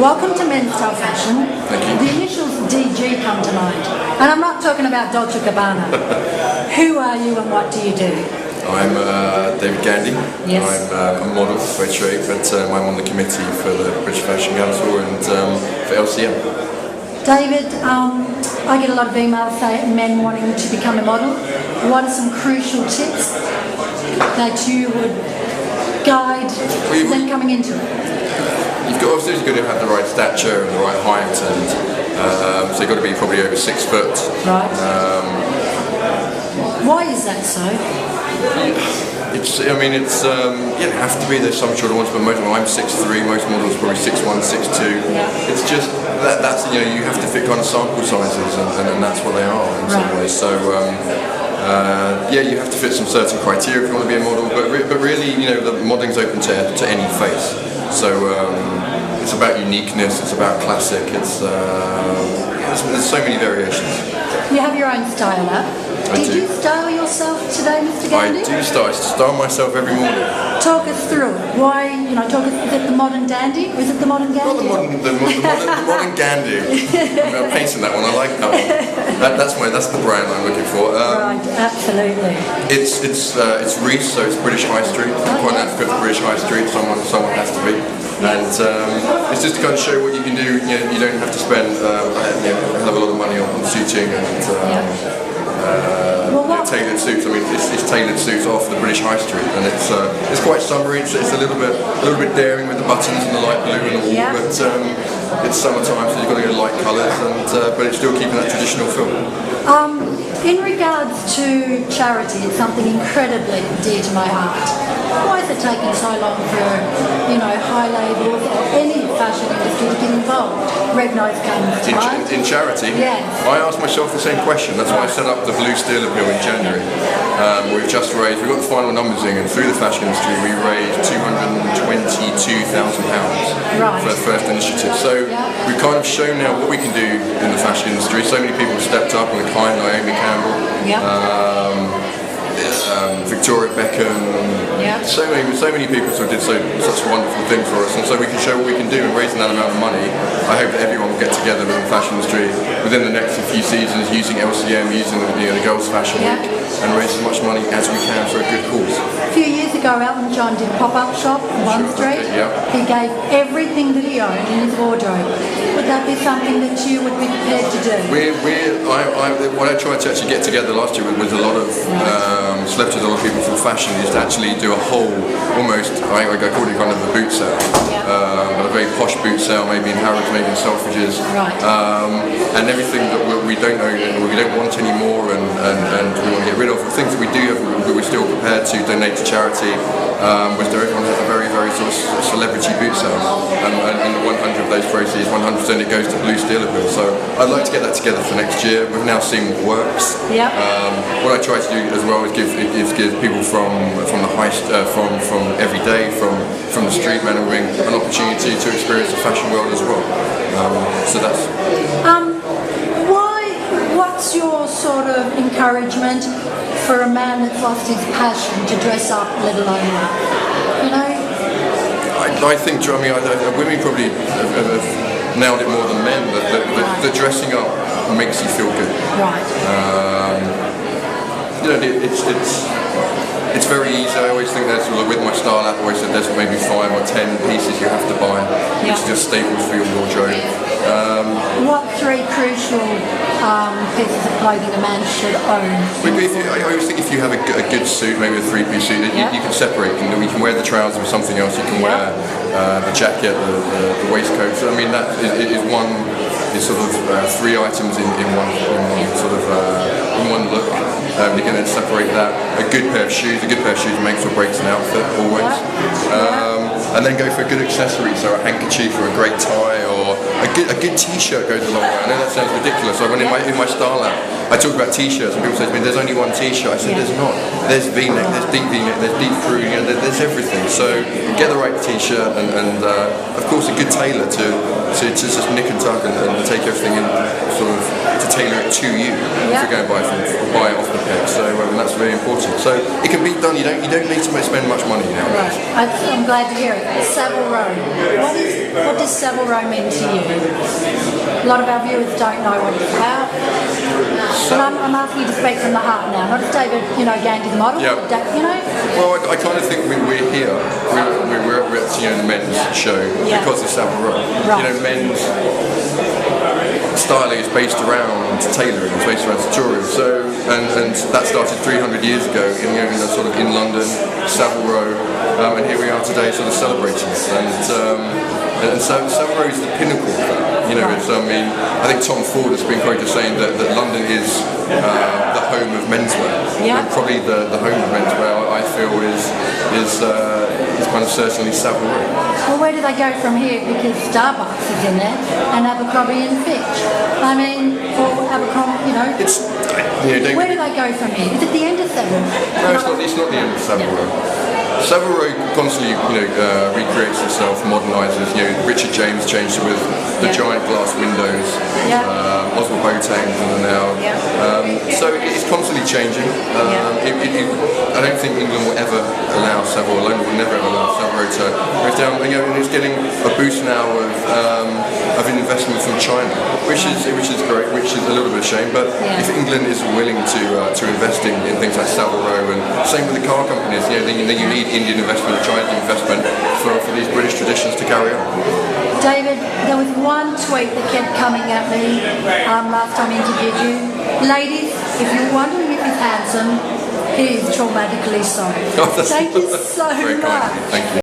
Welcome to Men's Style Fashion. Thank you. The initials DG come to mind. And I'm not talking about Dolce & Gabbana. Who are you and what do you do? I'm David Gandy. Yes. I'm a model by trade, but I'm on the committee for the British Fashion Council and for LCM. David, I get a lot of emails saying men wanting to become a model. What are some crucial tips that you would guide them coming into it? You've got to have the right stature and the right height, and so you've got to be probably over 6 foot. Right. Why is that so? You have to be. There's some shorter ones, but I'm 6'3", most models probably 6'1", 6'2". Yeah. It's just that's you have to fit kind of sample sizes, and that's what they are in some ways. So you have to fit some certain criteria if you want to be a model. But really, the modeling's open to any face. So it's about uniqueness. It's about classic. There's so many variations. You have your own style app. Did you style yourself today, Mr. Gandy? I do style myself every morning. Talk us through it. Why, is it the modern dandy? Or is it the modern Gandy? Not the modern Gandy. I'm painting that one. I like that one. That's the brand I'm looking for. Right, absolutely. It's Reese, so it's British High Street. Quite an outfit for British High Street. Someone has to be. And it's just to kind of show what you can do. You don't have to spend a lot of money on suiting and. Tailored suits. It's tailored suits off the British High Street, and it's quite summery. It's a little bit daring with the buttons and the light blue and the wall, but it's summertime, so you've got to go light colours, but it's still keeping that traditional feel. In regards to charity, it's something incredibly dear to my heart. Why is it taking so long for high labels or any fashion industry to get involved? Red Nose comes to mind. In charity? Yes. I asked myself the same question. That's why I set up the Blue Steel Appeal in January. We've just raised, we've got the final numbers in, and through the fashion industry we raised £222,000 for the first initiative. So we've kind of shown now what we can do in the fashion industry. So many people have stepped up, and the client, Naomi Campbell, Victoria Beckham, so many people did such wonderful things for us, and so we can show what we can do in raising that amount of money. I hope that everyone will get together in the fashion industry within the next few seasons, using LCM, using the Girls Fashion Week, and raise as much money as we can for a good cause. A few years ago, Elton John did a pop-up shop on One Street. He gave everything that he owned in his wardrobe. Would that be something that you would be prepared to do? What I tried to actually get together last year was a lot of celebrities, a lot of people from fashion, is to actually do a whole, almost, I call it kind of a boot sale, but a very posh boot sale, maybe in Harrods, maybe in Selfridges, and everything that we don't know, we don't want anymore, and we want to get rid of. The things that we do have, that we're still prepared to donate to charity, was everyone has a very, very sort of celebrity boot sale, and the 100 of those proceeds, 100% it goes to Blue Steel Appeal. So I'd like to get that together for next year. We've now seen what works. What I try to do as well is give people from the high, from every day, from the street, men and women, an opportunity to experience the fashion world as well. So that's. What's your sort of encouragement for a man that's lost his passion to dress up, let alone love? I think women probably have nailed it more than men. The dressing up makes you feel good. Right. It's very easy. I always think there's, with my style app, I always said there's maybe 5 or 10 pieces you have to buy, which is just staples for your wardrobe. What 3 crucial pieces of clothing a man should own? I always think if you have a good suit, maybe a 3-piece suit, you can separate. You can wear the trousers with something else. You can wear the jacket, the waistcoat. So, that is one. It's sort of 3 items in one look. You can then separate that. A good pair of shoes makes or breaks an outfit always. And then go for a good accessory, so a handkerchief or a great tie, or a good T-shirt goes a long way. I know that sounds ridiculous. I went in my style app, I talk about T-shirts, and people say to me, "There's only one T-shirt." I said, "There's not. There's V-neck, there's deep V-neck, there's deep through, there's everything." So get the right T-shirt, and of course a good tailor to just nick and tuck and take everything in, sort of to tailor it to you. If you're going to buy it off the peg, so that's very important. So it can be done. You don't need to spend much money now. Right. I'm glad to hear it. Savile Row. What is What does Savile Row mean to you? A lot of our viewers don't know what it's about. And I'm asking you to speak from the heart now, not as David, Gandy the model, Yeah. but, Well, I kind of think we're here. We're at the men's show because of Savile Row. Right. Men's style is based around tailoring, it's based around couture. So, and that started 300 years ago in London, Savile Row, and here we are today, sort of celebrating it. And so Savile Row is the pinnacle of that. I think Tom Ford has been quoted saying that London is the home of menswear. Yeah. And probably the home of menswear, I feel, is kind of certainly Savile Row. Well, where do they go from here? Because Starbucks is in there, and Abercrombie and Fitch. Or Abercrombie, Where do they go from here? Is it the end of Savile? No, it's not the end of Savile Row. Savile Row constantly, recreates itself, modernises. Richard James changed it with the giant glass windows. Oswald Boateng's in there now. So it's constantly changing. I don't think England will ever allow Savile, London will never allow Savile Row to go down. And it's getting a boost now of an investment from China, which is great, which is a little bit of a shame. But if England is willing to invest in things like Savile Row, and same with the car companies, you need Indian investment, Chinese investment for these British traditions to carry on. David, there was one tweet that kept coming at me last time I interviewed you. Ladies, if you're wondering if he's handsome, he is traumatically so. Oh, Thank you so very much. kind. Thank you.